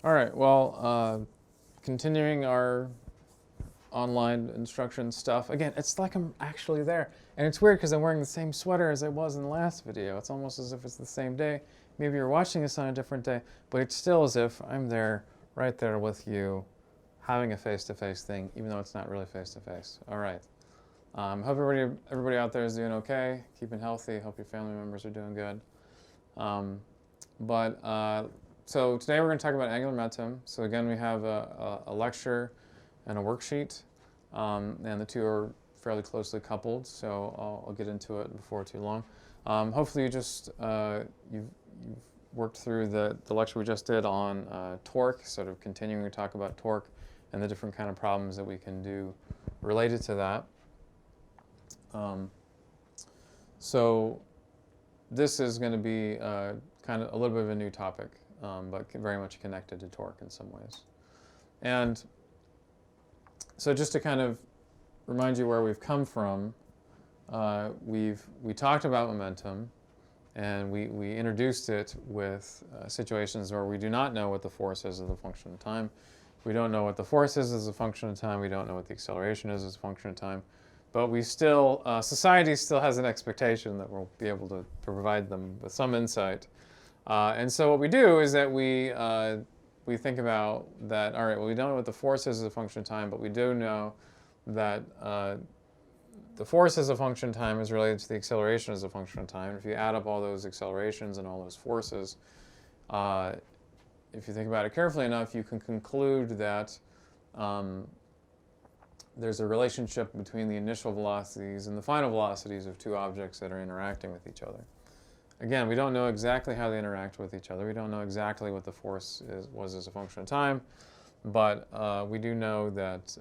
All right, well, continuing our online instruction stuff. Again, it's like I'm actually there. And it's weird because I'm wearing the same sweater as I was in the last video. It's almost as if it's the same day. Maybe you're watching this on a different day, but it's still as if I'm there, right there with you, having a face-to-face thing, even though it's not really face-to-face. All right. Hope everybody out there is doing okay, keeping healthy. Hope your family members are doing good. Um, so today we're going to talk about angular momentum. So again, we have a lecture and a worksheet, and the two are fairly closely coupled. So I'll get into it before too long. Hopefully, you've worked through the lecture we just did on torque, sort of continuing to talk about torque and the different kind of problems that we can do related to that. So this is going to be kind of a little bit of a new topic, but very much connected to torque in some ways. And so just to kind of remind you where we've come from, we talked about momentum, and we introduced it with situations where we do not know what the force is as a function of time. We don't know what the force is as a function of time. We don't know what the acceleration is as a function of time. But we still, society still has an expectation that we'll be able to provide them with some insight. And so what we do is that we think about that, all right, well, we don't know what the force is as a function of time, but we do know that the force as a function of time is related to the acceleration as a function of time. If you add up all those accelerations and all those forces, if you think about it carefully enough, you can conclude that there's a relationship between the initial velocities and the final velocities of two objects that are interacting with each other. Again, we don't know exactly how they interact with each other. We don't know exactly what the force was as a function of time, but we do know that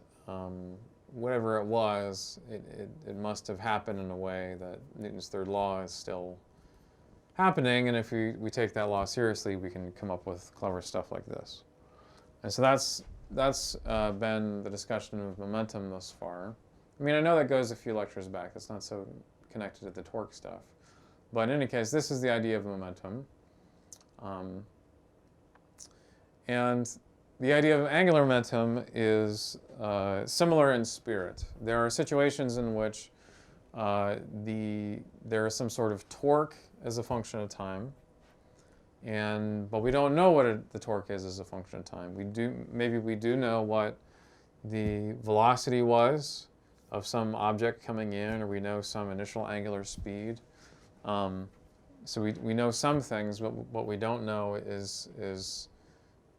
whatever it was, it must have happened in a way that Newton's third law is still happening, and if we take that law seriously, we can come up with clever stuff like this. And so that's been the discussion of momentum thus far. I mean, I know that goes a few lectures back. That's not so connected to the torque stuff. But in any case, this is the idea of momentum. And the idea of angular momentum is similar in spirit. There are situations in which there is some sort of torque as a function of time, but we don't know what the torque is as a function of time. Maybe we do know what the velocity was of some object coming in, or we know some initial angular speed. So we know some things, but what we don't know is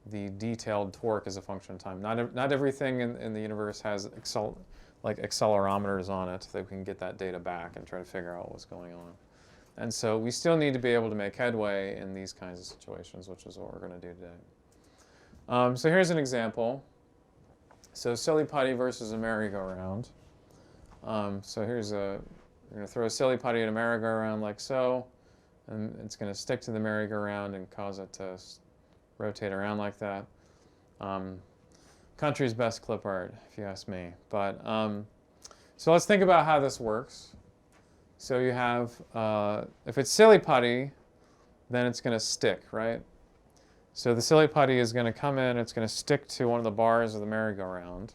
the detailed torque as a function of time. Not everything in the universe has accelerometers on it that we can get that data back and try to figure out what's going on. And so we still need to be able to make headway in these kinds of situations, which is what we're going to do today. So here's an example. So silly putty versus a merry-go-round. So we're going to throw a silly putty at a merry-go-round like so, and it's going to stick to the merry-go-round and cause it to rotate around like that. Country's best clip art, if you ask me. But so let's think about how this works. So you have, if it's silly putty, then it's going to stick, right? So the silly putty is going to come in, it's going to stick to one of the bars of the merry-go-round,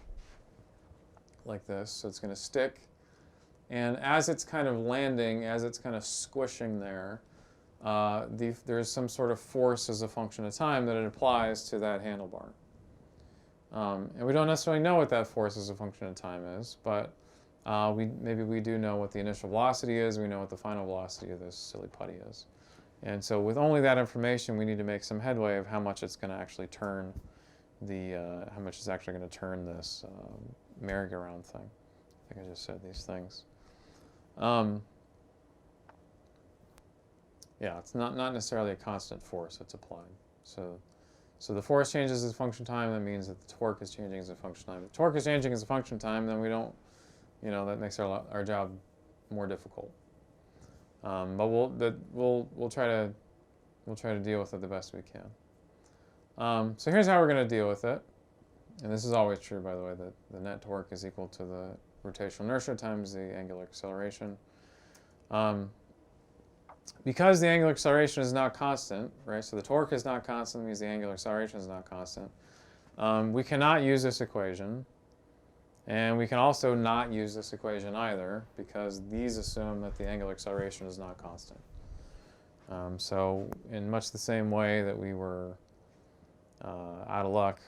like this. So it's going to stick. And as it's kind of landing, as it's kind of squishing there, there's some sort of force as a function of time that it applies to that handlebar. And we don't necessarily know what that force as a function of time is, but maybe we do know what the initial velocity is. We know what the final velocity of this silly putty is. And so with only that information, we need to make some headway of how much it's going to actually turn how much it's actually going to turn this merry-go-round thing. I think I just said these things. Yeah, it's not necessarily a constant force that's applied. So the force changes as a function of time. That means that the torque is changing as a function of time. If the torque is changing as a function of time, then we don't, that makes our job more difficult. But we'll try to deal with it the best we can. So here's how we're going to deal with it. And this is always true, by the way, that the net torque is equal to the rotational inertia times the angular acceleration. because the angular acceleration is not constant, right? So the torque is not constant, means the angular acceleration is not constant. We cannot use this equation. And we can also not use this equation either, because these assume that the angular acceleration is not constant. So in much the same way that we were out of luck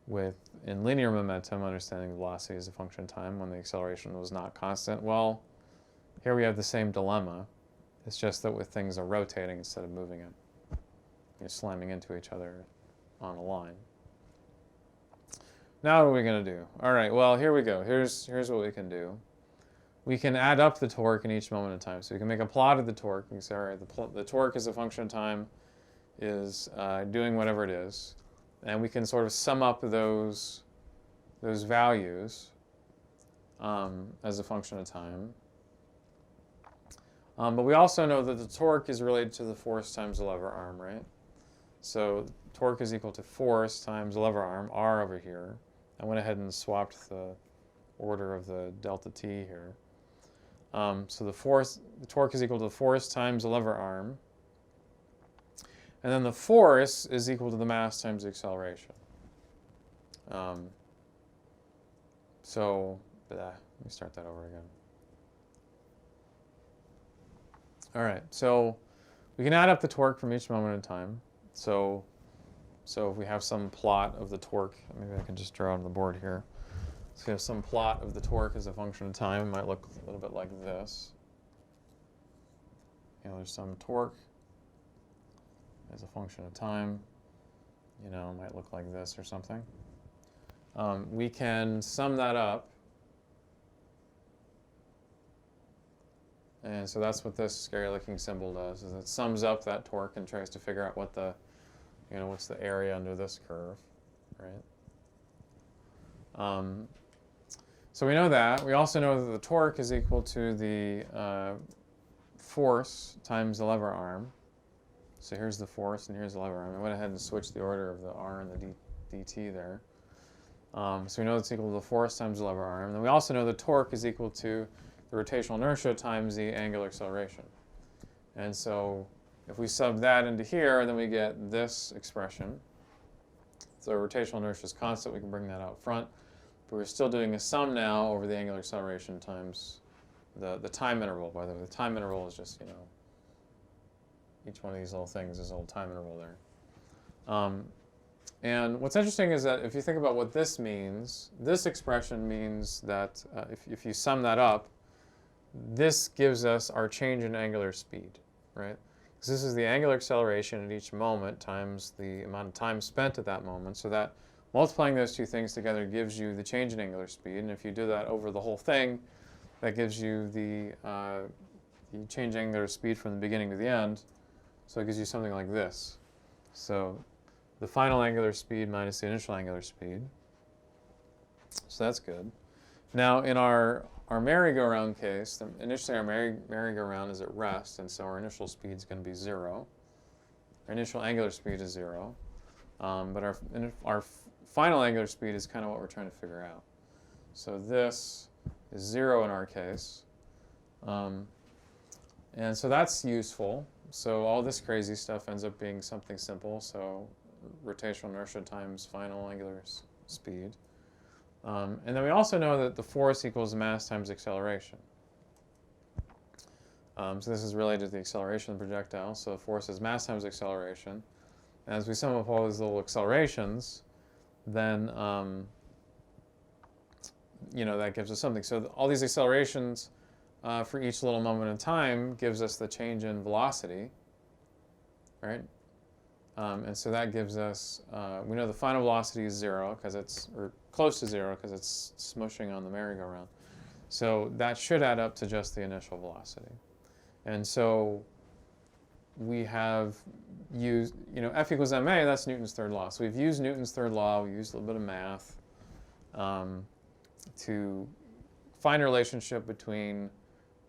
with, in linear momentum, understanding velocity as a function of time when the acceleration was not constant, well, here we have the same dilemma. It's just that with things are rotating instead of moving it, slamming into each other on a line. Now what are we going to do? All right, well, here we go. Here's what we can do. We can add up the torque in each moment of time. So we can make a plot of the torque. You can say, all right, the torque as a function of time is doing whatever it is. And we can sort of sum up those values as a function of time. But we also know that the torque is related to the force times the lever arm, right? So torque is equal to force times the lever arm, R over here. I went ahead and swapped the order of the delta t here. So the torque is equal to the force times the lever arm. And then the force is equal to the mass times the acceleration. Let me start that over again. All right, so we can add up the torque from each moment in time. So if we have some plot of the torque, maybe I can just draw on the board here. So we have some plot of the torque as a function of time. It might look a little bit like this. There's some torque as a function of time. It might look like this or something. We can sum that up. And so that's what this scary-looking symbol does, is it sums up that torque and tries to figure out what the what's the area under this curve, right? So we know that. We also know that the torque is equal to the force times the lever arm. So here's the force and here's the lever arm. I went ahead and switched the order of the R and the dt there. So we know it's equal to the force times the lever arm. And then we also know the torque is equal to the rotational inertia times the angular acceleration. And so if we sub that into here, then we get this expression. So rotational inertia is constant. We can bring that out front. But we're still doing a sum now over the angular acceleration times the time interval. By the way, the time interval is just, each one of these little things is a little time interval there. And what's interesting is that if you think about what this means, this expression means that if you sum that up, this gives us our change in angular speed, right? Because this is the angular acceleration at each moment times the amount of time spent at that moment. So that multiplying those two things together gives you the change in angular speed. And if you do that over the whole thing, that gives you the change in angular speed from the beginning to the end. So it gives you something like this. So the final angular speed minus the initial angular speed. So that's good. Now in our merry-go-round case, initially our merry-go-round is at rest, and so our initial speed is going to be 0. Our initial angular speed is 0. But our final angular speed is kind of what we're trying to figure out. So this is 0 in our case. And so that's useful. So all this crazy stuff ends up being something simple. So rotational inertia times final angular speed. And then we also know that the force equals mass times acceleration. So this is related to the acceleration of the projectile. So the force is mass times acceleration. And as we sum up all these little accelerations, then that gives us something. So all these accelerations for each little moment in time gives us the change in velocity, right? And so that gives us, we know the final velocity is 0 because it's, or close to 0 because it's smushing on the merry-go-round. So that should add up to just the initial velocity. And so we have used, F equals ma, that's Newton's third law. So we've used Newton's third law, we used a little bit of math to find a relationship between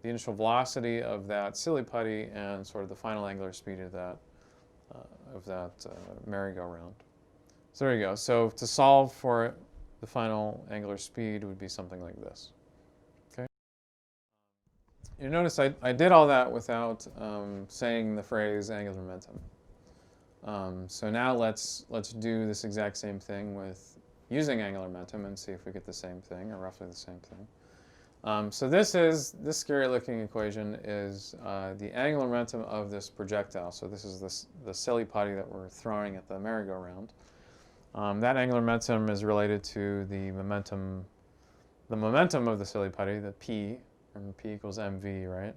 the initial velocity of that silly putty and sort of the final angular speed of that merry-go-round. So there you go. So to solve for the final angular speed would be something like this. Okay. You notice I did all that without saying the phrase angular momentum. So now let's do this exact same thing with using angular momentum and see if we get the same thing, or roughly the same thing. So this scary looking equation is the angular momentum of this projectile. So this is the silly putty that we're throwing at the merry-go-round. That angular momentum is related to the momentum of the silly putty, the p, and p equals mv, right?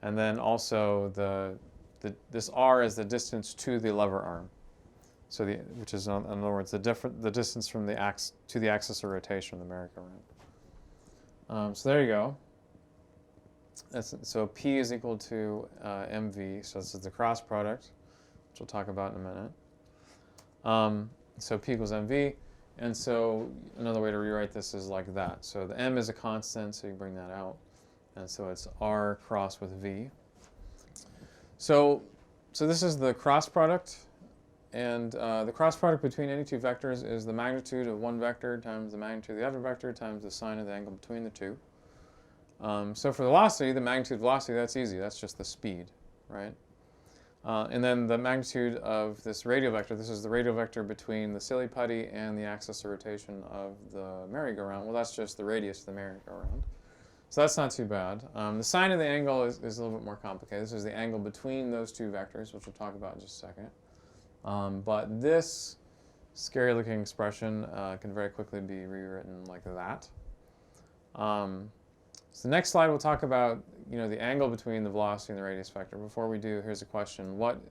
And then also this r is the distance to the lever arm. So which is, in other words, the distance from the to the axis of rotation of the merry-go-round. So there you go. So P is equal to mv. So this is the cross product, which we'll talk about in a minute. So P equals mv. And so another way to rewrite this is like that. So the m is a constant, so you bring that out. And so it's r cross with v. So this is the cross product. And the cross product between any two vectors is the magnitude of one vector times the magnitude of the other vector times the sine of the angle between the two. So for velocity, the magnitude of velocity, that's easy. That's just the speed, right? And then the magnitude of this radial vector, this is the radial vector between the silly putty and the axis of rotation of the merry-go-round. Well, that's just the radius of the merry-go-round. So that's not too bad. The sine of the angle is a little bit more complicated. This is the angle between those two vectors, which we'll talk about in just a second. But this scary-looking expression can very quickly be rewritten like that. So the next slide we'll talk about, the angle between the velocity and the radius vector. Before we do, here's a question: what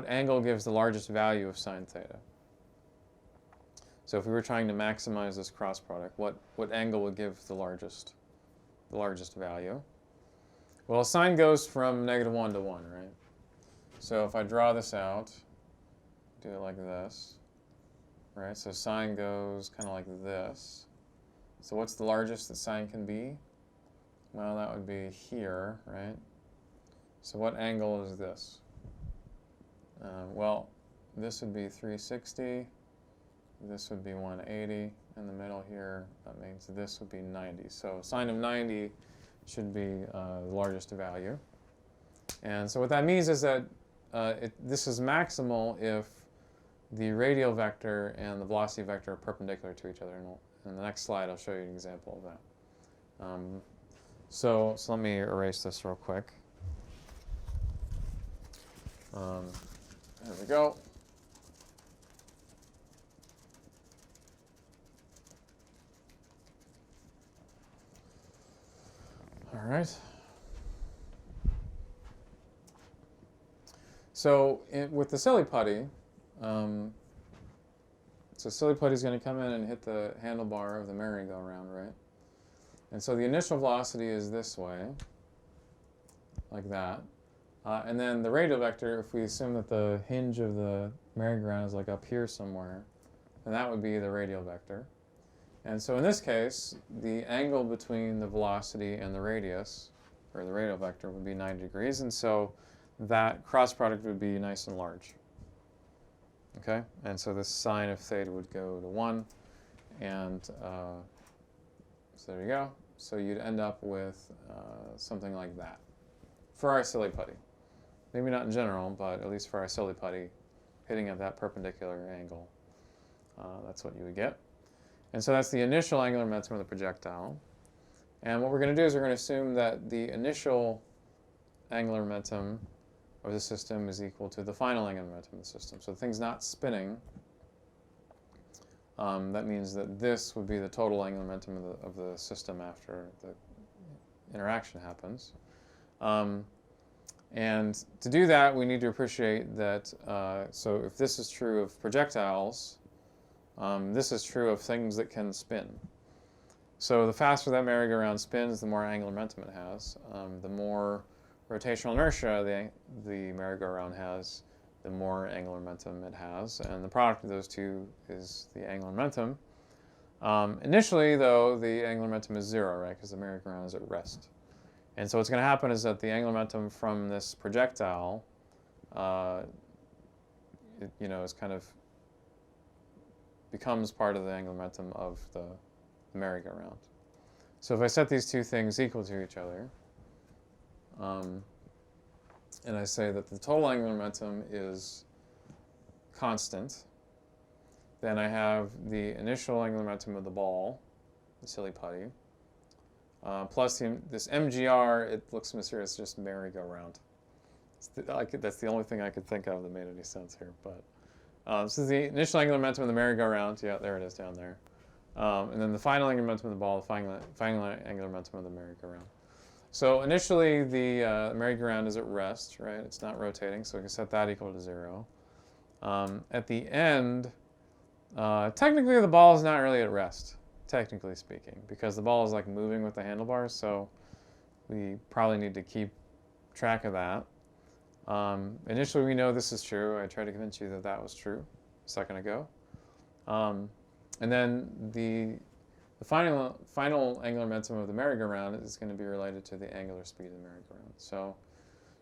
angle gives the largest value of sine theta? So if we were trying to maximize this cross product, what angle would give the largest value? Well, sine goes from -1 to 1, right? So if I draw this out, do it like this, right? So sine goes kind of like this. So what's the largest that sine can be? Well, that would be here, right? So what angle is this? Well, this would be 360. This would be 180. In the middle here, that means this would be 90. So sine of 90 should be the largest value. And so what that means is that this is maximal if the radial vector and the velocity vector are perpendicular to each other. And in the next slide, I'll show you an example of that. So let me erase this real quick. There we go. All right. So with the silly putty, so silly putty is going to come in and hit the handlebar of the merry-go-round, right? And so the initial velocity is this way, like that. And then the radial vector, if we assume that the hinge of the merry-go-round is like up here somewhere, then that would be the radial vector. And so in this case, the angle between the velocity and the radius, or the radial vector, would be 90 degrees. And so that cross product would be nice and large. Okay? And so this sine of theta would go to 1. And so there you go. So you'd end up with something like that for our silly putty. Maybe not in general, but at least for our silly putty, hitting at that perpendicular angle, that's what you would get. And so that's the initial angular momentum of the projectile. And what we're going to do is we're going to assume that the initial angular momentum of the system is equal to the final angular momentum of the system. So the thing's not spinning. That means that this would be the total angular momentum of the system after the interaction happens. And to do that, we need to appreciate that, so if this is true of projectiles, this is true of things that can spin. So the faster that merry-go-round spins, the more angular momentum it has. The more rotational inertia the merry-go-round has, the more angular momentum it has. And the product of those two is the angular momentum. Initially, though, the angular momentum is 0, right, because the merry-go-round is at rest. And so what's going to happen is that the angular momentum from this projectile, is kind of becomes part of the angular momentum of the merry-go-round. So if I set these two things equal to each other, and I say that the total angular momentum is constant, then I have the initial angular momentum of the ball, the silly putty, plus this MGR. It looks mysterious, just merry-go-round. That's the only thing I could think of that made any sense here. But this is the initial angular momentum of the merry-go-round. Yeah, there it is down there. And then the final angular momentum of the ball, the final angular momentum of the merry-go-round. So initially, the merry-go-round is at rest, right? It's not rotating, so we can set that equal to 0. At the end, technically the ball is not really at rest, technically speaking, because the ball is like moving with the handlebars, so we probably need to keep track of that. Initially, we know this is true. I tried to convince you that that was true a second ago. And then the final angular momentum of the merry-go-round is going to be related to the angular speed of the merry-go-round. So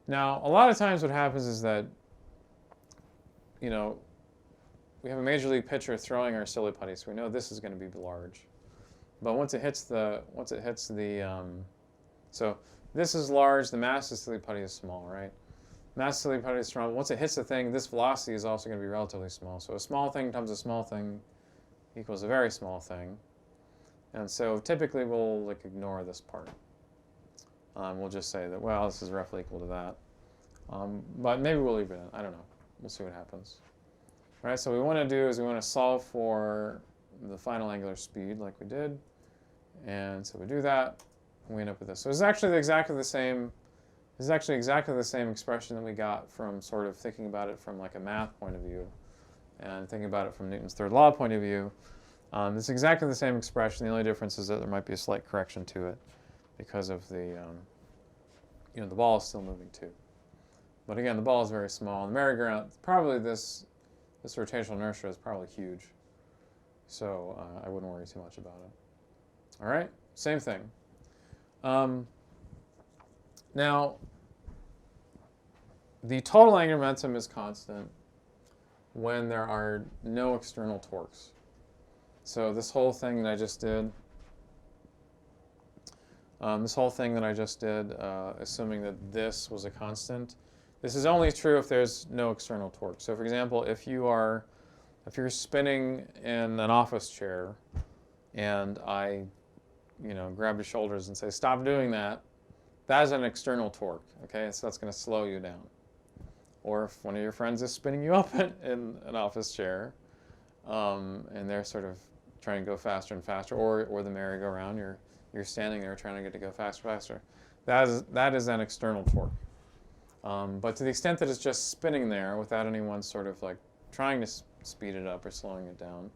now, a lot of times what happens is that, we have a major league pitcher throwing our silly putty, so we know this is going to be large. But once it hits the, so this is large, the mass of the silly putty is small, right? Mass of the silly putty is small. Once it hits the thing, this velocity is also going to be relatively small. So a small thing times a small thing equals a very small thing. And so typically we'll ignore this part. We'll just say that, well, this is roughly equal to that. But maybe we'll leave it in. I don't know. We'll see what happens. All right, so what we want to do is we want to solve for the final angular speed like we did. And so we do that, and we end up with this. So it's actually exactly the same. This is actually exactly the same expression that we got from sort of thinking about it from like a math point of view and thinking about it from Newton's third law point of view. It's exactly the same expression. The only difference is that there might be a slight correction to it because of the, the ball is still moving too. But again, the ball is very small. The merry-go-round, probably this rotational inertia is probably huge. So I wouldn't worry too much about it. All right, same thing. Now, the total angular momentum is constant when there are no external torques. So this whole thing that I just did, assuming that this was a constant, this is only true if there's no external torque. So for example, if you're spinning in an office chair and I, grab your shoulders and say, stop doing that, that is an external torque, okay? So that's going to slow you down. Or if one of your friends is spinning you up in an office chair and they're sort of trying to go faster and faster, or the merry-go-round, you're standing there trying to get to go faster, faster. That is an external torque. But to the extent that it's just spinning there without anyone sort of like trying to speed it up or slowing it down,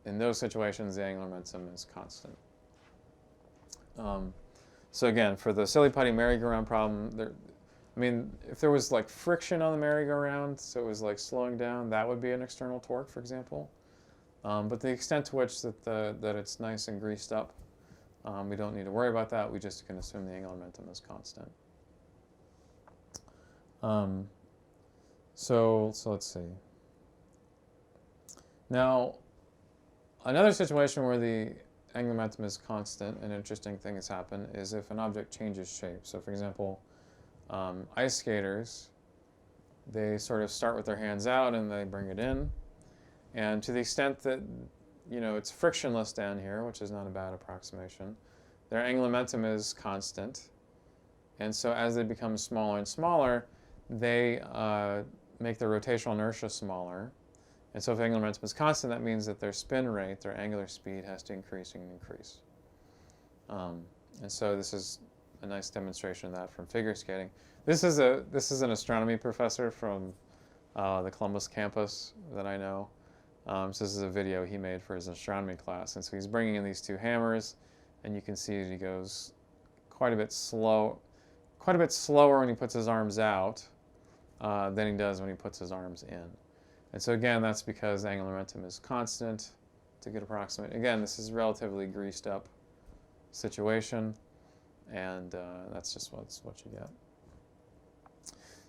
in those situations, the angular momentum is constant. So again, for the silly putty merry-go-round problem, if there was like friction on the merry-go-round, so it was like slowing down, that would be an external torque, for example. But the extent to which that it's nice and greased up, we don't need to worry about that. We just can assume the angular momentum is constant. So let's see. Now, another situation where the angular momentum is constant, an interesting thing has happened, is if an object changes shape. So for example, ice skaters, they sort of start with their hands out and they bring it in. And to the extent that, it's frictionless down here, which is not a bad approximation, their angular momentum is constant. And so as they become smaller and smaller, they make their rotational inertia smaller. And so if angular momentum is constant, that means that their spin rate, their angular speed, has to increase and increase. And so this is a nice demonstration of that from figure skating. This is an astronomy professor from the Columbus campus that I know. So this is a video he made for his astronomy class. And so he's bringing in these two hammers, and you can see that he goes quite a bit slower when he puts his arms out than he does when he puts his arms in. And so again, that's because angular momentum is constant. To get approximate, again, this is a relatively greased up situation, and that's just what you get.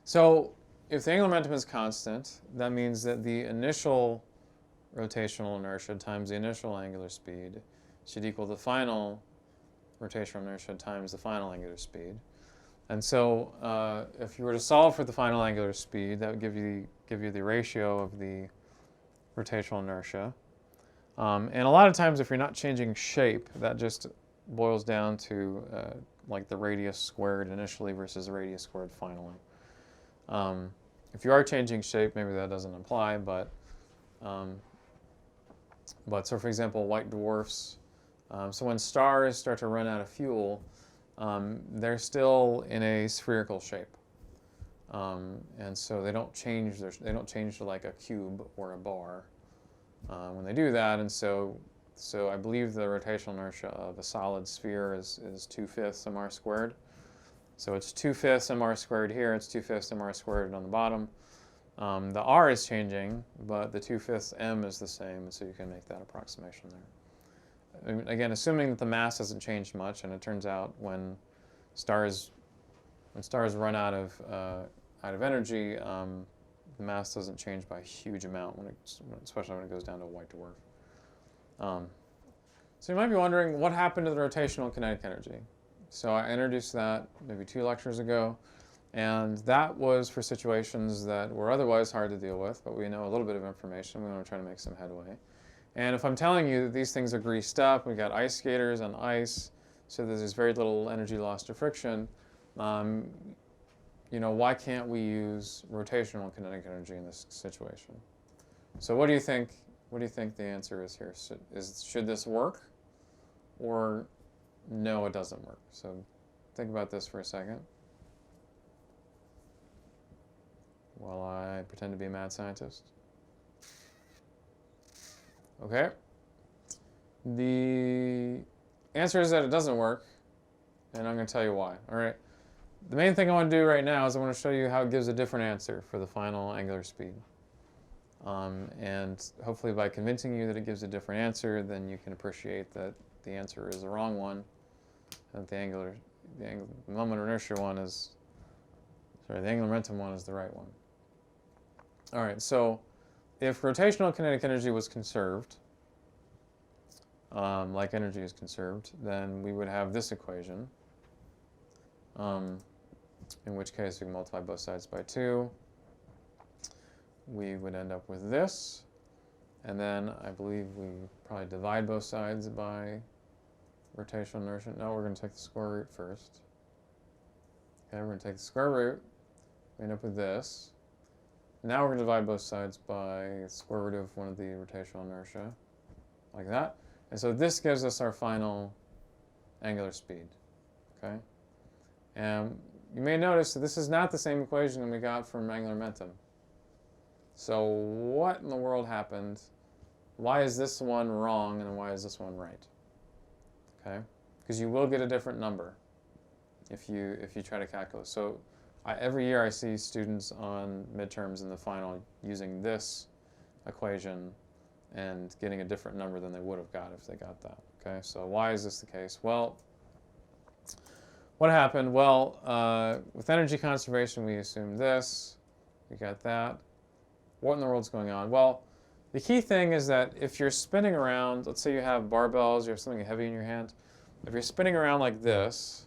So if the angular momentum is constant, that means that the initial rotational inertia times the initial angular speed should equal the final rotational inertia times the final angular speed. And so if you were to solve for the final angular speed, that would give you the ratio of the rotational inertia. And a lot of times, if you're not changing shape, that just boils down to like the radius squared initially versus the radius squared finally. If you are changing shape, maybe that doesn't apply, but so for example, white dwarfs. So when stars start to run out of fuel, they're still in a spherical shape, and so they don't change. They don't change to like a cube or a bar when they do that. And so I believe the rotational inertia of a solid sphere is 2/5 mr squared. So it's 2/5 mr squared here. It's 2/5 mr squared on the bottom. The r is changing, but the 2/5 m is the same, and so you can make that approximation there. Again, assuming that the mass hasn't changed much, and it turns out when stars run out of energy, the mass doesn't change by a huge amount especially when it goes down to a white dwarf. So you might be wondering what happened to the rotational kinetic energy. So I introduced that maybe 2 lectures ago, and that was for situations that were otherwise hard to deal with, but we know a little bit of information. We want to try to make some headway. And if I'm telling you that these things are greased up, we've got ice skaters on ice, so there's very little energy loss to friction, why can't we use rotational kinetic energy in this situation? So what do you think the answer is here? Should this work? Or no, it doesn't work? So think about this for a second while I pretend to be a mad scientist. Okay. The answer is that it doesn't work, and I'm going to tell you why. All right. The main thing I want to do right now is I want to show you how it gives a different answer for the final angular speed. And hopefully by convincing you that it gives a different answer, then you can appreciate that the answer is the wrong one, and the angular moment of inertia one is, the angular momentum one is the right one. All right, so if rotational kinetic energy was conserved, like energy is conserved, then we would have this equation, in which case we can multiply both sides by 2. We would end up with this, and then I believe we probably divide both sides by rotational inertia. No, we're going to take the square root first. Okay, we're going to take the square root. We end up with this. Now we're going to divide both sides by the square root of one of the rotational inertia, like that. And so this gives us our final angular speed. Okay, and you may notice that this is not the same equation that we got from angular momentum. So what in the world happened? Why is this one wrong and why is this one right? Okay, because you will get a different number if you try to calculate. So every year I see students on midterms in the final using this equation and getting a different number than they would have got if they got that. Okay, so why is this the case? Well, what happened? Well, with energy conservation, we assumed this. We got that. What in the world's going on? Well, the key thing is that if you're spinning around, let's say you have barbells, you have something heavy in your hand. If you're spinning around like this,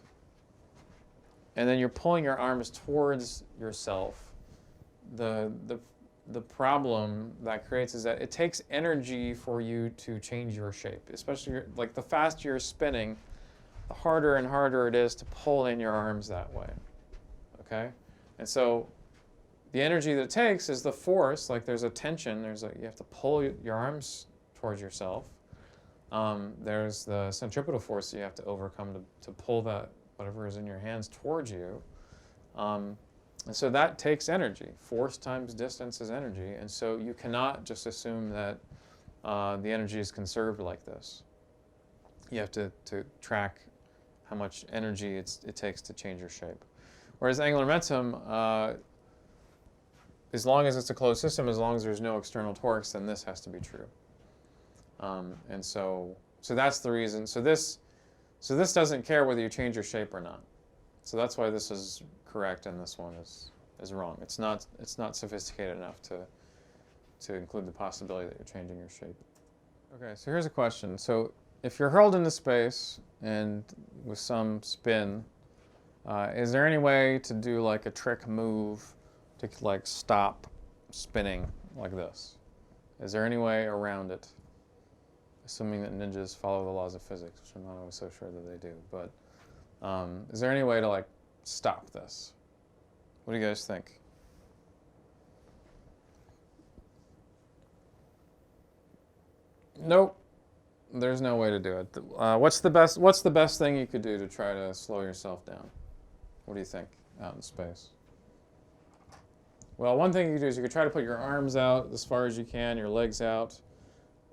and then you're pulling your arms towards yourself, the problem that creates is that it takes energy for you to change your shape. Especially like the faster you're spinning, the harder and harder it is to pull in your arms that way. Okay, and so the energy that it takes is the force. Like there's a tension. You have to pull your arms towards yourself. There's the centripetal force you have to overcome to pull that whatever is in your hands towards you. And so that takes energy. Force times distance is energy. And so you cannot just assume that the energy is conserved like this. You have to track how much energy it takes to change your shape. Whereas angular momentum, as long as it's a closed system, as long as there's no external torques, then this has to be true. And so that's the reason. So this doesn't care whether you change your shape or not. So that's why this is correct and this one is wrong. It's not sophisticated enough to include the possibility that you're changing your shape. Okay, so here's a question. So if you're hurled into space and with some spin, Is there any way to do like a trick move to like stop spinning like this? Is there any way around it? Assuming that ninjas follow the laws of physics, which I'm not always so sure that they do. But is there any way to like stop this? What do you guys think? Nope. There's no way to do it. What's the best thing you could do to try to slow yourself down? What do you think out in space? Well, one thing you could do is you could try to put your arms out as far as you can, your legs out,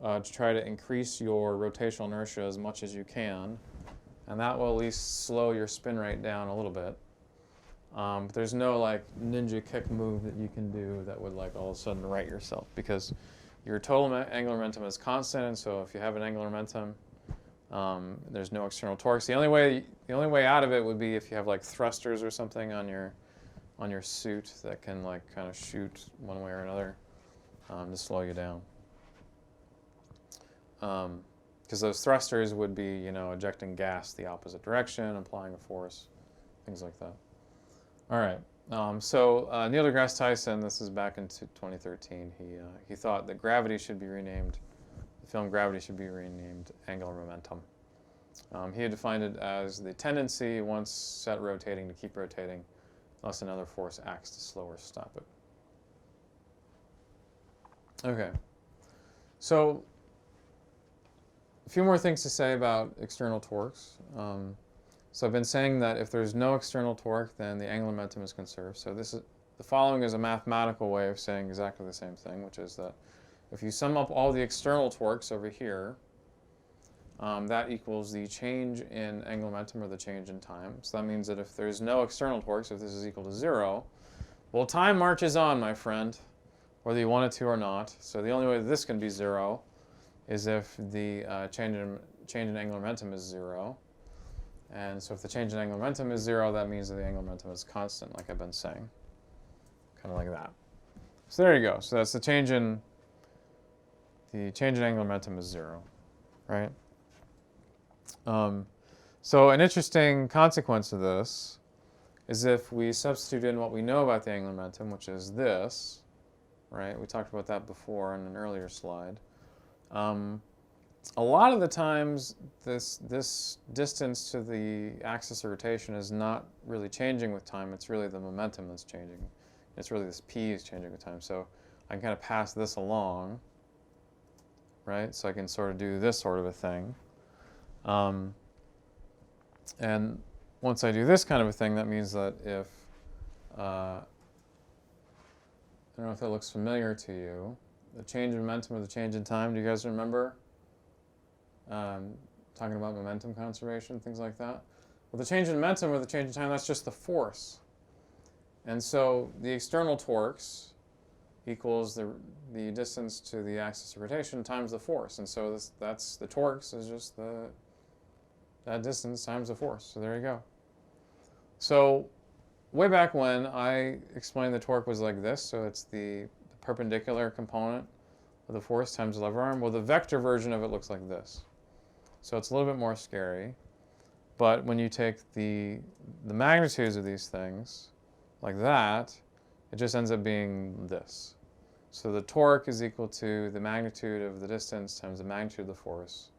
to try to increase your rotational inertia as much as you can, and that will at least slow your spin rate down a little bit. But there's no like ninja kick move that you can do that would like all of a sudden right yourself, because your total angular momentum is constant, and so if you have an angular momentum, there's no external torques. The only way out of it would be if you have like thrusters or something on your suit that can like kind of shoot one way or another to slow you down. Because those thrusters would be, you know, ejecting gas the opposite direction, applying a force, things like that. All right. So Neil deGrasse Tyson, this is back in 2013. He thought that gravity should be renamed. The film Gravity should be renamed angular momentum. He had defined it as the tendency, once set rotating, to keep rotating, unless another force acts to slow or stop it. Okay. So a few more things to say about external torques. So I've been saying that if there's no external torque, then the angular momentum is conserved. So the following is a mathematical way of saying exactly the same thing, which is that if you sum up all the external torques over here, that equals the change in angular momentum, or the change in time. So that means that if there's no external torques, if this is equal to 0, well, time marches on, my friend, whether you want it to or not. So the only way that this can be 0 is if the change in angular momentum is 0. And so if the change in angular momentum is 0, that means that the angular momentum is constant, like I've been saying. Kind of like that. So there you go. So that's the change in angular momentum is 0, right? So an interesting consequence of this is if we substitute in what we know about the angular momentum, which is this, right? We talked about that before in an earlier slide. A lot of the times, this distance to the axis of rotation is not really changing with time. It's really the momentum that's changing. It's really this p is changing with time. So I can kind of pass this along, right? So I can sort of do this sort of a thing. And once I do this kind of a thing, that means that if, I don't know if that looks familiar to you, the change in momentum or the change in time, do you guys remember? Talking about momentum conservation, things like that. Well, the change in momentum or the change in time, that's just the force. And so the external torques equals the distance to the axis of rotation times the force. And so that's the torques is just that distance times the force. So there you go. So way back when, I explained the torque was like this. So it's the perpendicular component of the force times the lever arm. Well, the vector version of it looks like this. So it's a little bit more scary. But when you take the magnitudes of these things, like that, it just ends up being this. So the torque is equal to the magnitude of the distance times the magnitude of the force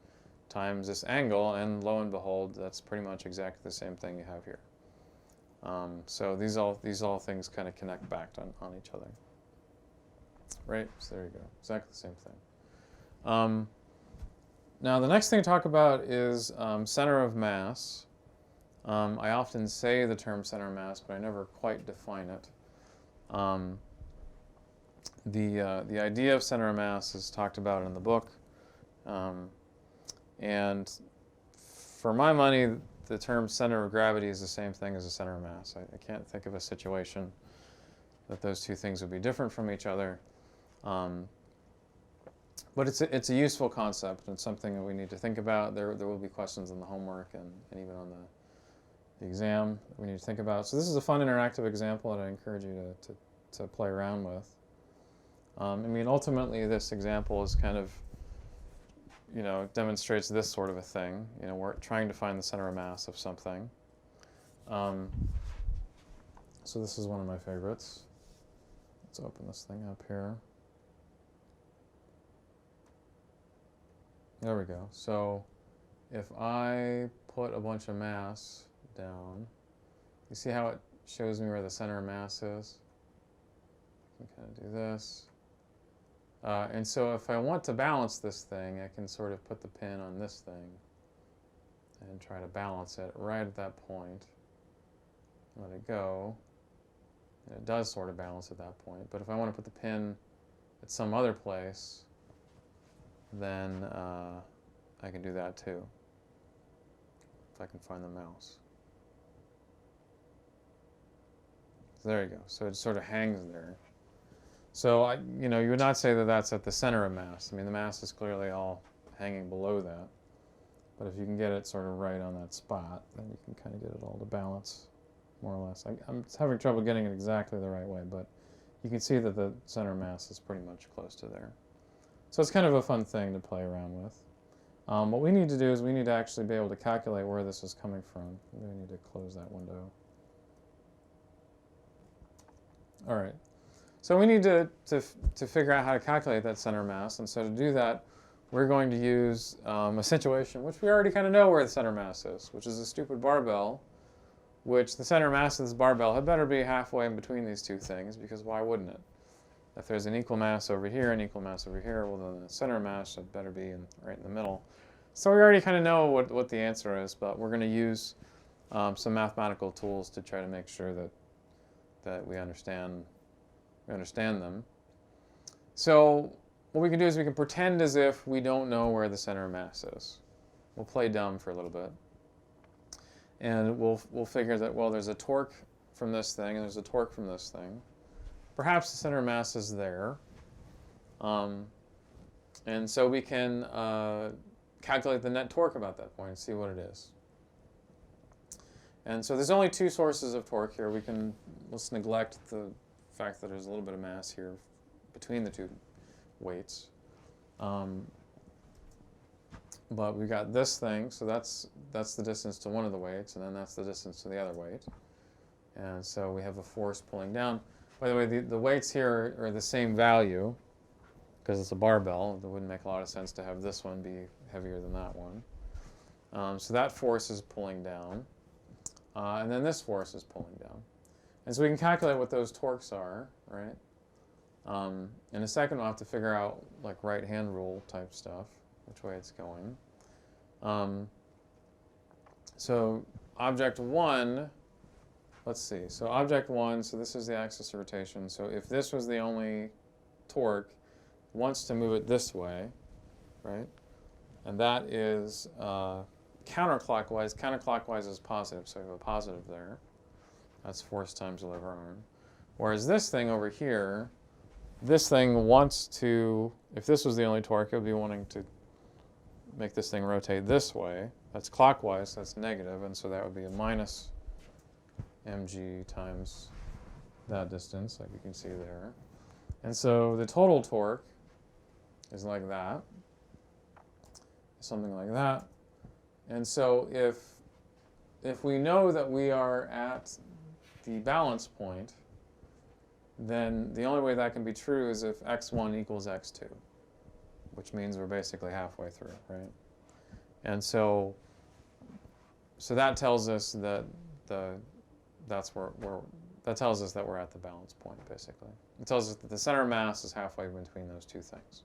times this angle, and lo and behold, that's pretty much exactly the same thing you have here. So these all things kind of connect back on each other. Right? So there you go. Exactly the same thing. Now the next thing to talk about is center of mass. I often say the term center of mass, but I never quite define it. The idea of center of mass is talked about in the book. And for my money, the term center of gravity is the same thing as the center of mass. I can't think of a situation that those two things would be different from each other. But it's a useful concept, and it's something that we need to think about. There will be questions in the homework and even on the exam that we need to think about. So this is a fun interactive example that I encourage you to play around with. I mean, ultimately, this example is kind of, demonstrates this sort of a thing. We're trying to find the center of mass of something. Um, so this is one of my favorites. Let's open this thing up here. There we go. So if I put a bunch of mass down, you see how it shows me where the center of mass is? I can kind of do this. And so if I want to balance this thing, I can sort of put the pin on this thing and try to balance it right at that point. Let it go. And it does sort of balance at that point. But if I want to put the pin at some other place, then I can do that too, if I can find the mouse. So there you go. So it sort of hangs there. So you would not say that that's at the center of mass. I mean, the mass is clearly all hanging below that. But if you can get it sort of right on that spot, then you can kind of get it all to balance, more or less. I'm having trouble getting it exactly the right way, but you can see that the center of mass is pretty much close to there. So it's kind of a fun thing to play around with. What we need to do is we need to actually be able to calculate where this is coming from. We need to close that window. All right. So we need to figure out how to calculate that center mass. And so to do that, we're going to use a situation which we already kind of know where the center mass is, which is a stupid barbell, which the center mass of this barbell had better be halfway in between these two things, because why wouldn't it? If there's an equal mass over here and equal mass over here, well, then the center mass should better be right in the middle. So we already kind of know what the answer is, but we're going to use some mathematical tools to try to make sure that we understand them. So what we can do is we can pretend as if we don't know where the center of mass is. We'll play dumb for a little bit. And we'll figure that, well, there's a torque from this thing and there's a torque from this thing. Perhaps the center of mass is there. And so we can calculate the net torque about that point and see what it is. And so there's only two sources of torque here. Let's neglect the fact that there's a little bit of mass here between the two weights. But we've got this thing, so that's the distance to one of the weights, and then that's the distance to the other weight. And so we have a force pulling down. By the way, the weights here are the same value, because it's a barbell. It wouldn't make a lot of sense to have this one be heavier than that one. So that force is pulling down. And then this force is pulling down. And so we can calculate what those torques are, right? In a second, we'll have to figure out like right-hand rule type stuff, which way it's going. So object 1, let's see. So object 1, so this is the axis of rotation. So if this was the only torque, it wants to move it this way, right? And that is counterclockwise. Counterclockwise is positive, so we have a positive there. That's force times the lever arm. Whereas this thing over here, this thing wants to, if this was the only torque, it would be wanting to make this thing rotate this way. That's clockwise, that's negative, and so that would be a minus mg times that distance, like you can see there. And so the total torque is like that, something like that. And so if we know that we are at the balance point, then the only way that can be true is if x1 equals x2, which means we're basically halfway through, right? And so that tells us that that tells us that we're at the balance point, basically. It tells us that the center of mass is halfway between those two things.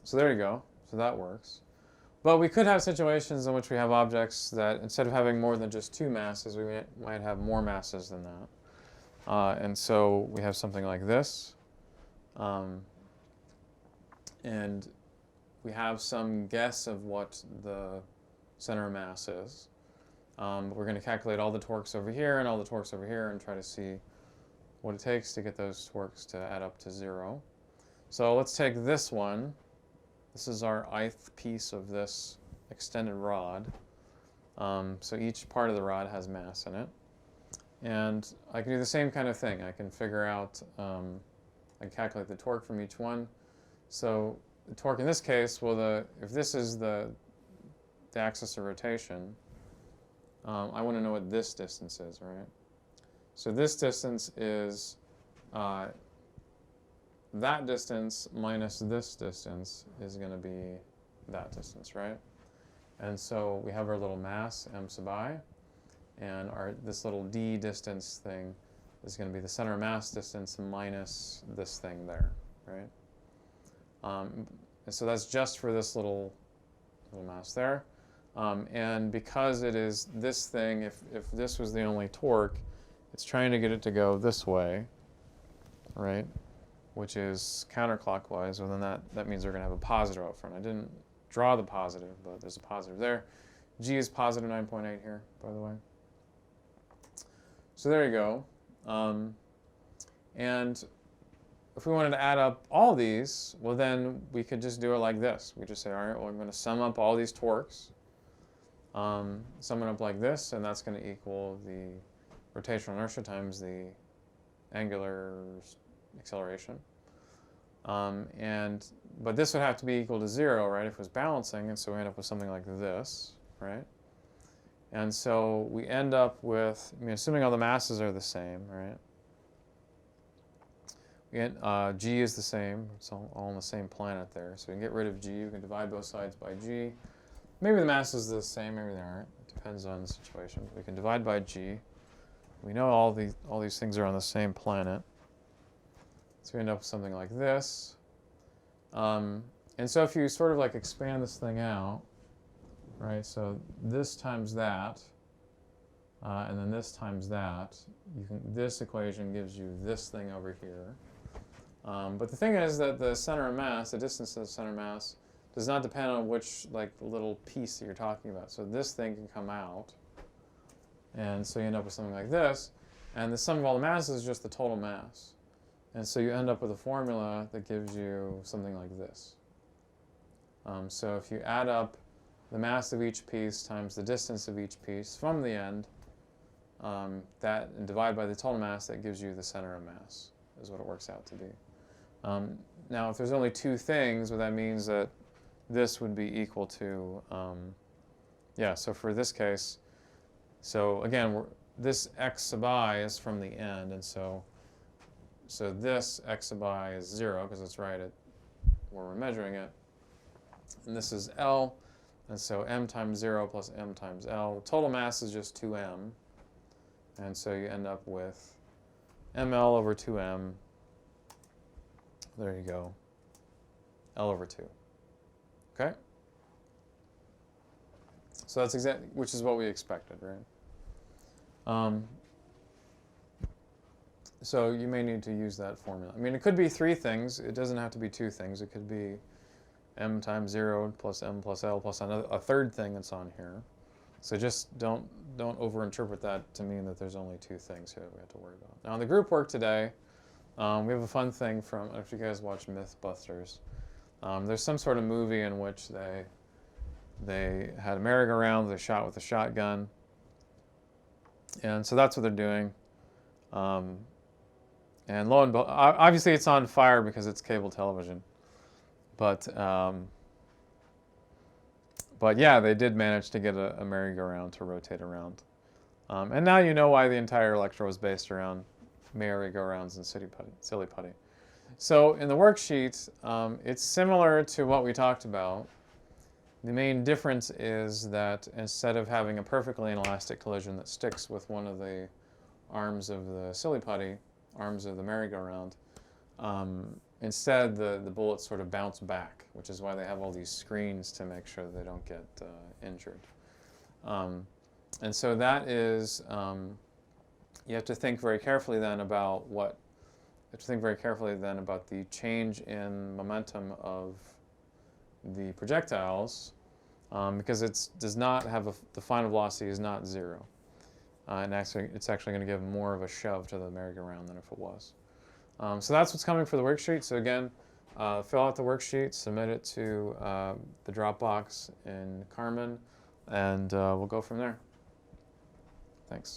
So there you go. So that works. But we could have situations in which we have objects that instead of having more than just two masses, we might have more masses than that. And so we have something like this. And we have some guess of what the center of mass is. We're going to calculate all the torques over here and all the torques over here and try to see what it takes to get those torques to add up to 0. So let's take this one. This is our ith piece of this extended rod. So each part of the rod has mass in it. And I can do the same kind of thing. I can figure out, I can calculate the torque from each one. So the torque in this case, well, if this is the axis of rotation, I want to know what this distance is, right? So this distance is that distance minus this distance is going to be that distance, right? And so we have our little mass, m sub I, and this little d distance thing is going to be the center of mass distance minus this thing there, right? And so that's just for this little mass there. And because it is this thing, if this was the only torque, it's trying to get it to go this way, right? Which is counterclockwise. Well, then that means we're going to have a positive out front. I didn't draw the positive, but there's a positive there. G is positive 9.8 here, by the way. So there you go. And if we wanted to add up all these, well, then we could just do it like this. We just say, all right, well, I'm going to sum up all these torques, sum it up like this, and that's going to equal the rotational inertia times the angular acceleration. But this would have to be equal to 0, right, if it was balancing, and so we end up with something like this, right? And so we end up with, I mean, assuming all the masses are the same, right? G is the same. It's all on the same planet there. So we can get rid of G. We can divide both sides by G. Maybe the masses are the same. Maybe they aren't. It depends on the situation. We can divide by G. We know all these things are on the same planet. So we end up with something like this. And so if you sort of like expand this thing out, right? So this times that, and then this times that, this equation gives you this thing over here. But the thing is that the center of mass, the distance to the center of mass, does not depend on which little piece that you're talking about. So this thing can come out, and so you end up with something like this. And the sum of all the masses is just the total mass. And so you end up with a formula that gives you something like this. So if you add up the mass of each piece times the distance of each piece from the end, and divide by the total mass, that gives you the center of mass, is what it works out to be. Now, if there's only two things, well, that means that this would be equal to, so for this case, so again, this x sub I is from the end, and so this x sub I is 0, because it's right at where we're measuring it. And this is L, and so m times 0 plus m times L. Total mass is just 2m, and so you end up with ml over 2m. There you go. L over 2. Okay? So that's exactly, which is what we expected, right? So you may need to use that formula. I mean, it could be three things. It doesn't have to be two things. It could be m times 0 plus m plus L plus a third thing that's on here. So just don't overinterpret that to mean that there's only two things here that we have to worry about. Now, in the group work today, we have a fun thing from, if you guys watch Mythbusters, there's some sort of movie in which they had a merry-go-round, they shot with a shotgun, and so that's what they're doing. And lo and behold, obviously it's on fire because it's cable television, but yeah, they did manage to get a merry-go-round to rotate around. And now you know why the entire lecture was based around merry-go-rounds and silly putty. So in the worksheet, it's similar to what we talked about. The main difference is that instead of having a perfectly inelastic collision that sticks with one of the arms of the silly putty, arms of the merry-go-round, instead the bullets sort of bounce back, which is why they have all these screens to make sure that they don't get injured. And so that is, you have to think very carefully then about the change in momentum of the projectiles, because it does not have the final velocity is not 0. And actually, it's actually going to give more of a shove to the merry-go-round than if it was. So that's what's coming for the worksheet. So again, fill out the worksheet, submit it to the Dropbox in Carmen, and we'll go from there. Thanks.